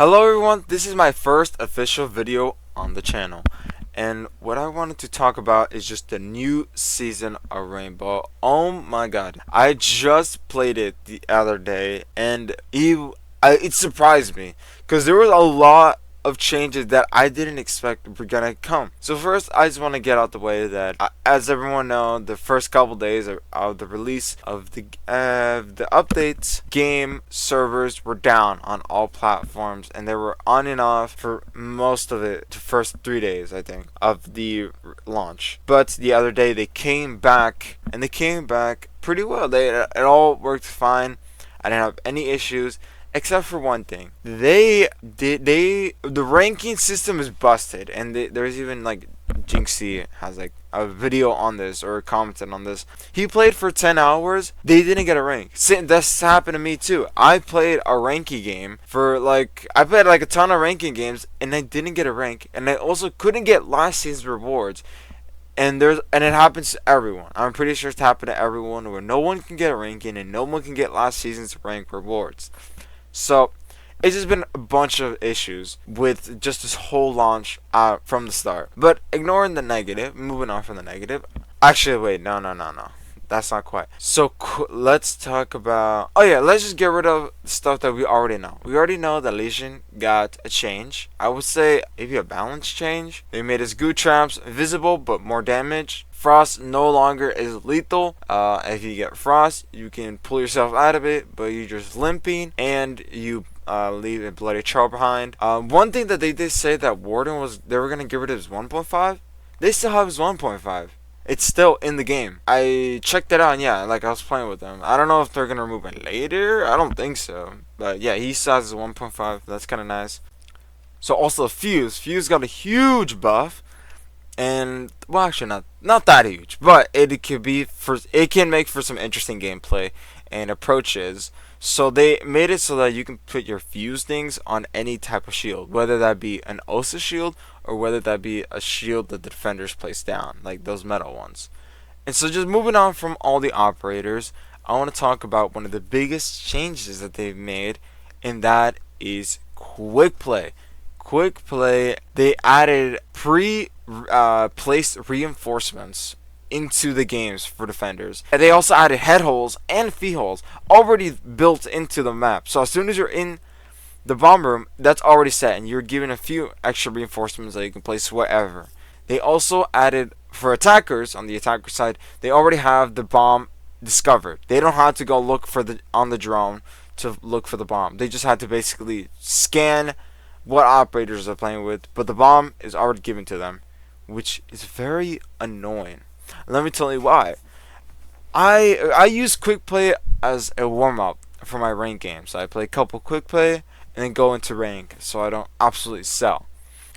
Hello everyone, this is my first official video on the channel, and what I wanted to talk about is just the new season of Rainbow. Oh my god, I just played it the other day and it surprised me because there was a lot of changes that I didn't expect were gonna come. So first, I just want to get out the way that, as everyone know, the first couple days of the release of the updates, game servers were down on all platforms, and they were on and off for most of it, the first 3 days, I think, of the launch. But the other day, they came back, and they came back pretty well. It all worked fine. I didn't have any issues. Except for one thing, the ranking system is busted, and there's even like Jinxie has like a video on this or commented on this. He played for 10 hours. They didn't get a rank. This happened to me too. I played a ranking game for I played like a ton of ranking games, and I didn't get a rank, and I also couldn't get last season's rewards. And it happens to everyone. I'm pretty sure it's happened to everyone where no one can get a ranking and no one can get last season's rank rewards. So, it's just been a bunch of issues with just this whole launch from the start. But ignoring the negative, moving on from the negative. Actually, wait, no. That's not quite. So, let's talk about... Oh yeah, let's just get rid of stuff that we already know. We already know that Lesion got a change. I would say maybe a balance change. They made his goo traps visible, but more damage. Frost no longer is lethal. If you get Frost, you can pull yourself out of it, but you're just limping, and you leave a bloody trail behind. One thing that they did say that Warden they were going to get rid of his 1.5. They still have his 1.5. It's still in the game. I checked it out, and yeah, like I was playing with them. I don't know if they're going to remove it later. I don't think so. But yeah, he still has his 1.5. That's kind of nice. So also Fuse. Fuse got a huge buff. And well, actually not that huge, but it can make for some interesting gameplay and approaches. So they made it so that you can put your fuse things on any type of shield, whether that be an Osa shield or whether that be a shield that the defenders place down, like those metal ones. And so just moving on from all the operators, I want to talk about one of the biggest changes that they've made, and that is quick play. Quick play, they added placed reinforcements into the games for defenders. And they also added head holes and feet holes already built into the map. So as soon as you're in the bomb room, that's already set, and you're given a few extra reinforcements that you can place wherever. They also added, for attackers, on the attacker side, they already have the bomb discovered. They don't have to go look on the drone to look for the bomb. They just had to basically scan what operators are playing with, but the bomb is already given to them, which is very annoying. Let me tell you why. I use quick play as a warm up for my rank games. I play a couple quick play and then go into rank, so I don't absolutely sell.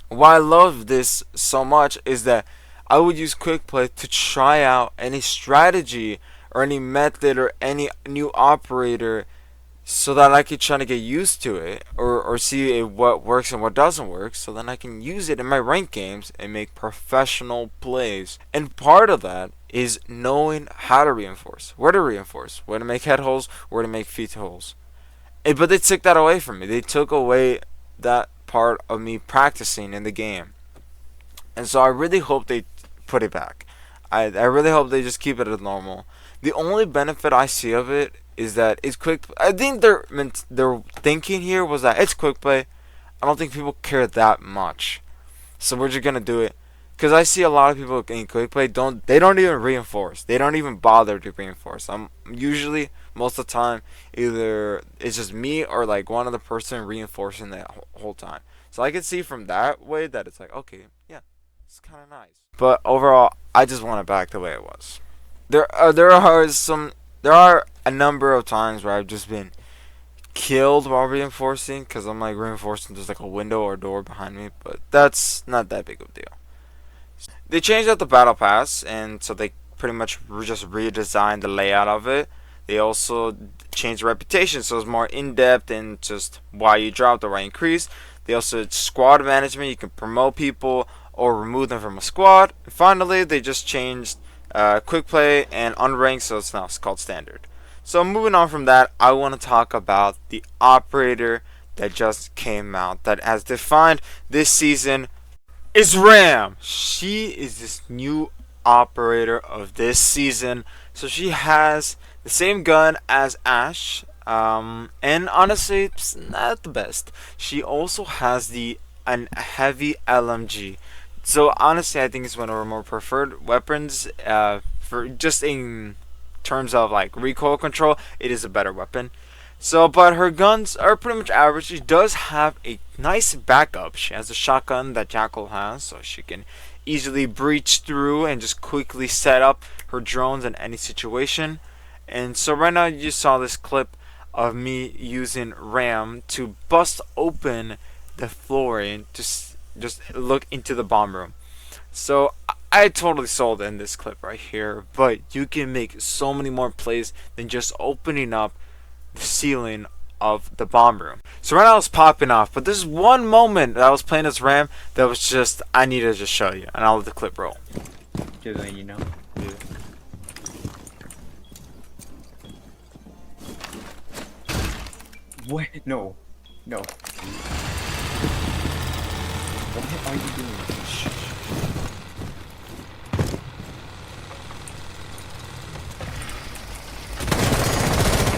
Why I love this so much is that I would use quick play to try out any strategy or any method or any new operator, so that I could try to get used to it, or see what works and what doesn't work, so then I can use it in my ranked games and make professional plays. And part of that is knowing how to reinforce, where to make head holes, where to make feet holes. But they took that away from me. They took away that part of me practicing in the game. And so I really hope they put it back. I really hope they just keep it as normal. The only benefit I see of it is that it's quick. I think their thinking here was that it's quick play. I don't think people care that much, so we're just gonna do it. Cause I see a lot of people in quick play they don't even reinforce. They don't even bother to reinforce. I'm usually, most of the time, either it's just me or like one other person reinforcing the whole time. So I can see from that way that it's like, okay, yeah, it's kind of nice. But overall, I just want it back the way it was. There are a number of times where I've just been killed while reinforcing, because I'm like reinforcing just like a window or door behind me, but that's not that big of a deal. They changed out the battle pass, and so they pretty much just redesigned the layout of it. They also changed the reputation, so it's more in-depth and just why you drop the right increase. They also squad management, you can promote people or remove them from a squad. And finally, they just changed quick play and unranked, so it's called standard. So moving on from that, I want to talk about the operator that just came out that has defined this season is Ram. She is this new operator of this season. So she has the same gun as Ash, and honestly, it's not the best. She also has the an heavy LMG. So honestly, I think it's one of her more preferred weapons. For just in terms of like recoil control, it is a better weapon. So, but her guns are pretty much average. She does have a nice backup. She has a shotgun that Jackal has, so she can easily breach through and just quickly set up her drones in any situation. And so right now you just saw this clip of me using Ram to bust open the floor and just look into the bomb room. So I totally sold in this clip right here, but you can make so many more plays than just opening up the ceiling of the bomb room. So right now it's popping off, but there's one moment that I was playing as Ram that was just, I need to just show you, and I'll let the clip roll. Just letting you know. Yeah. What? No. No. What are you doing?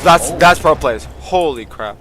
That's pro plays. Holy crap.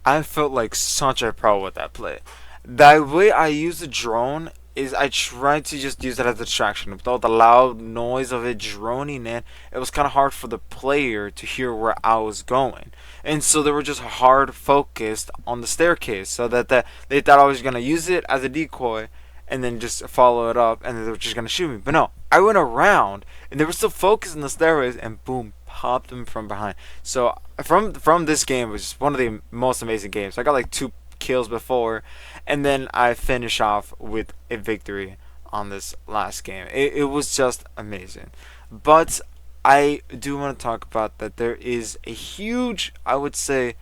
I felt like such a pro with that play. The way I use the drone is I tried to just use it as a distraction. With all the loud noise of it droning in, it was kind of hard for the player to hear where I was going. And so they were just hard focused on the staircase, so that they thought I was going to use it as a decoy and then just follow it up, and then they were just going to shoot me. But no, I went around and they were still focused on the stairways, and boom, popped them from behind. So from this game, it was one of the most amazing games. I got like 2 kills before, and then I finish off with a victory on this last game. It was just amazing. But I do want to talk about that there is a huge, I would say,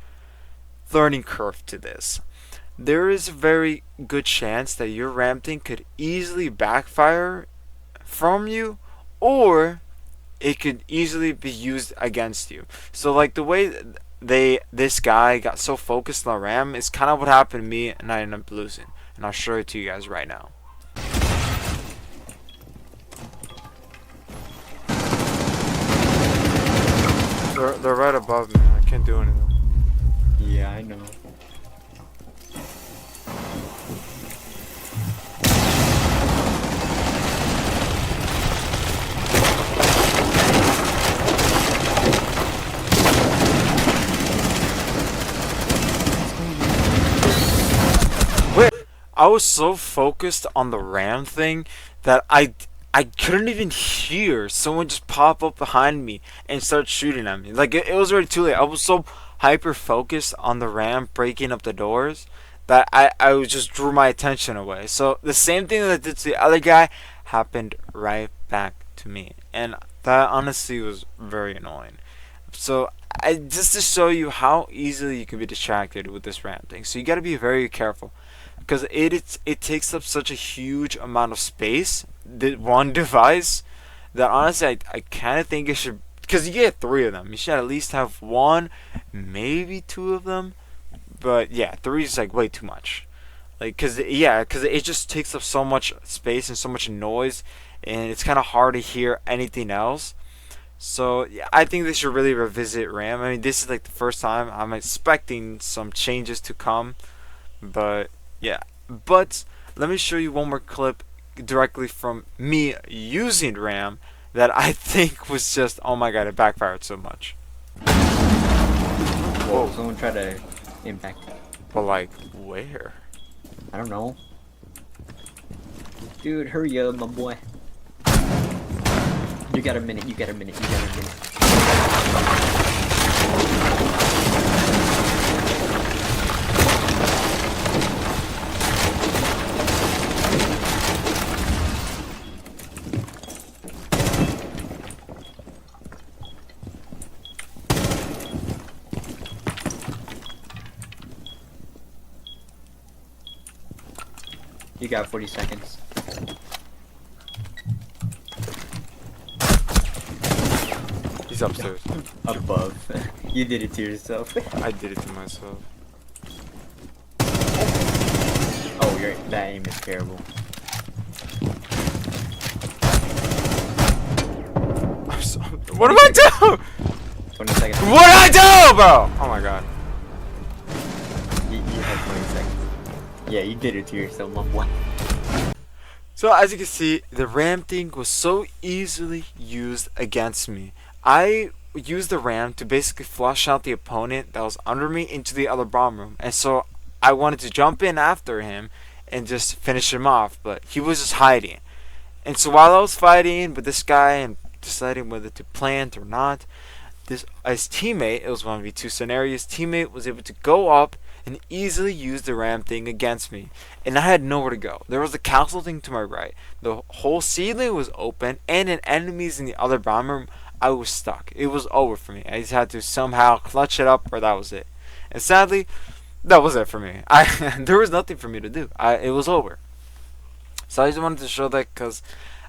learning curve to this. There is a very good chance that your ramping could easily backfire from you, or it could easily be used against you. So like the way this guy got so focused on the ram is kind of what happened to me, and I ended up losing. And I'll show it to you guys right now. They're right above me. I can't do anything. Yeah, I know. I was so focused on the ram thing that I couldn't even hear someone just pop up behind me and start shooting at me. Like it was already too late. I was so hyper focused on the ram breaking up the doors that I was just drew my attention away. So the same thing that I did to the other guy happened right back to me, and that honestly was very annoying. So just to show you how easily you can be distracted with this ram thing. So you got to be very careful, because it takes up such a huge amount of space, the one device, that honestly I kind of think it should, because you get 3 of them, you should at least have 1, maybe 2 of them. But yeah, 3 is like way too much. Like because it just takes up so much space and so much noise, and it's kind of hard to hear anything else. So yeah, I think they should really revisit RAM. I mean, this is like the first time. I'm expecting some changes to come, but yeah. But let me show you one more clip directly from me using RAM that I think was just, oh my god, it backfired so much. Whoa, someone tried to impact. But like, where? I don't know. Dude, hurry up, my boy. You got a minute, you got a minute, you got a minute. You got 40 seconds. He's upstairs. Above. You did it to yourself. I did it to myself. That aim is terrible. What did I do? 20 seconds. What did I do, bro? Oh my god. You had 20 seconds. Yeah, you did it to yourself, my boy. So as you can see, the ram thing was so easily used against me. I used the ram to basically flush out the opponent that was under me into the other bomb room. And so I wanted to jump in after him and just finish him off, but he was just hiding. And so while I was fighting with this guy and deciding whether to plant or not, his teammate, it was 1v2 scenarios, teammate was able to go up and easily use the ram thing against me. And I had nowhere to go. There was a castle thing to my right. The whole ceiling was open, and in enemies in the other bomb room, I was stuck. It was over for me. I just had to somehow clutch it up, or that was it. And sadly, that was it for me. There was nothing for me to do. It was over. So I just wanted to show that because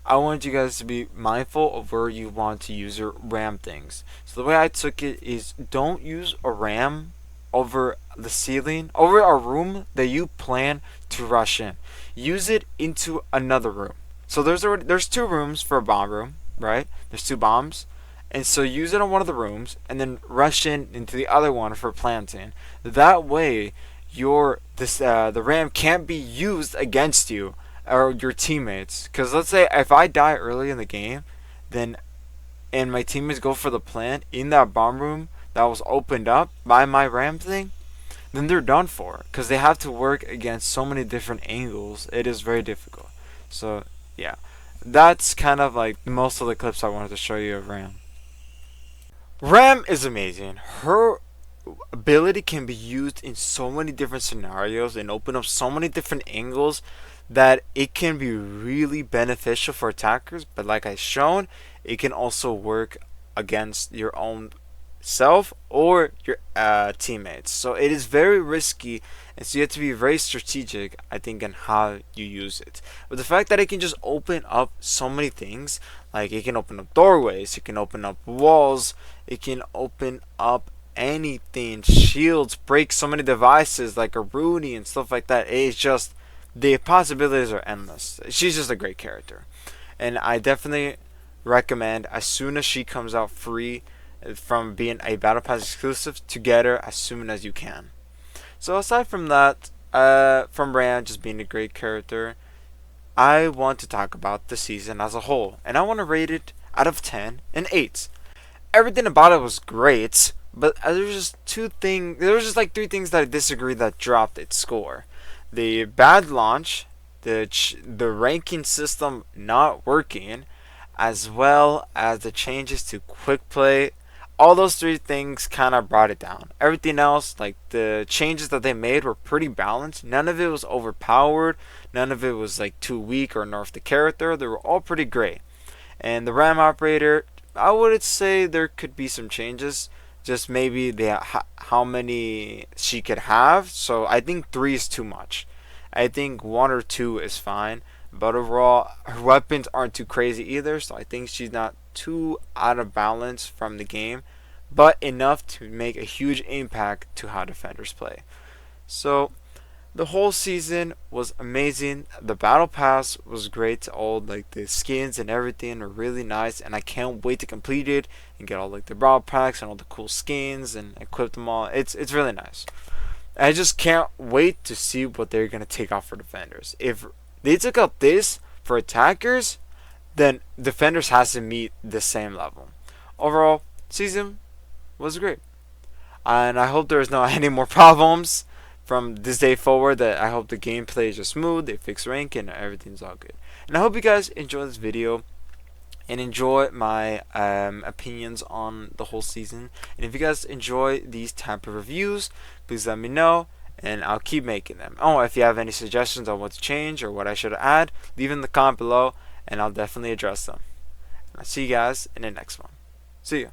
I wanted you guys to be mindful of where you want to use your ram things. So the way I took it is, don't use a ram over the ceiling, over a room that you plan to rush in. Use it into another room. So there's 2 rooms for a bomb room, right? There's 2 bombs. And so use it on one of the rooms and then rush into the other one for planting. That way the ram can't be used against you or your teammates. Because let's say if I die early in the game, then and my teammates go for the plant in that bomb room that was opened up by my ram thing, then they're done for. Because they have to work against so many different angles. It is very difficult. So yeah, that's kind of like most of the clips I wanted to show you of Ram. Ram is amazing. Her ability can be used in so many different scenarios and open up so many different angles that it can be really beneficial for attackers. But like I've shown, it can also work against your own self or your teammates. So it is very risky, and so you have to be very strategic, I think, in how you use it. But the fact that it can just open up so many things, like it can open up doorways, it can open up walls, it can open up anything, shields, break so many devices like a Rudy and stuff like that. It's just, the possibilities are endless. She's just a great character, and I definitely recommend, as soon as she comes out free from being a Battle Pass exclusive, to get her as soon as you can. So aside from that, from Ram just being a great character, I want to talk about the season as a whole, and I want to rate it out of 10 and 8. Everything about it was great, but there was just like 3 things that I disagree that dropped its score. The bad launch, the ranking system not working, as well as the changes to quick play. All those 3 things kind of brought it down. Everything else, like the changes that they made, were pretty balanced. None of it was overpowered. None of it was like too weak or nerfed the character. They were all pretty great. And the RAM operator, I would say there could be some changes. Just maybe how many she could have. So I think 3 is too much. I think 1 or 2 is fine. But overall, her weapons aren't too crazy either, so I think she's not too out of balance from the game, but enough to make a huge impact to how defenders play. So the whole season was amazing. The Battle Pass was great. All like the skins and everything are really nice, and I can't wait to complete it and get all like the Brawl Packs and all the cool skins and equip them all. It's really nice. I just can't wait to see what they're gonna take off for defenders. If they took out this for attackers, then defenders has to meet the same level. Overall, season was great, and I hope there's not any more problems from this day forward. That I hope the gameplay is just smooth, they fix rank, and everything's all good. And I hope you guys enjoy this video and enjoy my opinions on the whole season. And if you guys enjoy these type of reviews, please let me know, and I'll keep making them. Oh, if you have any suggestions on what to change or what I should add, leave in the comment below, and I'll definitely address them. And I'll see you guys in the next one. See ya.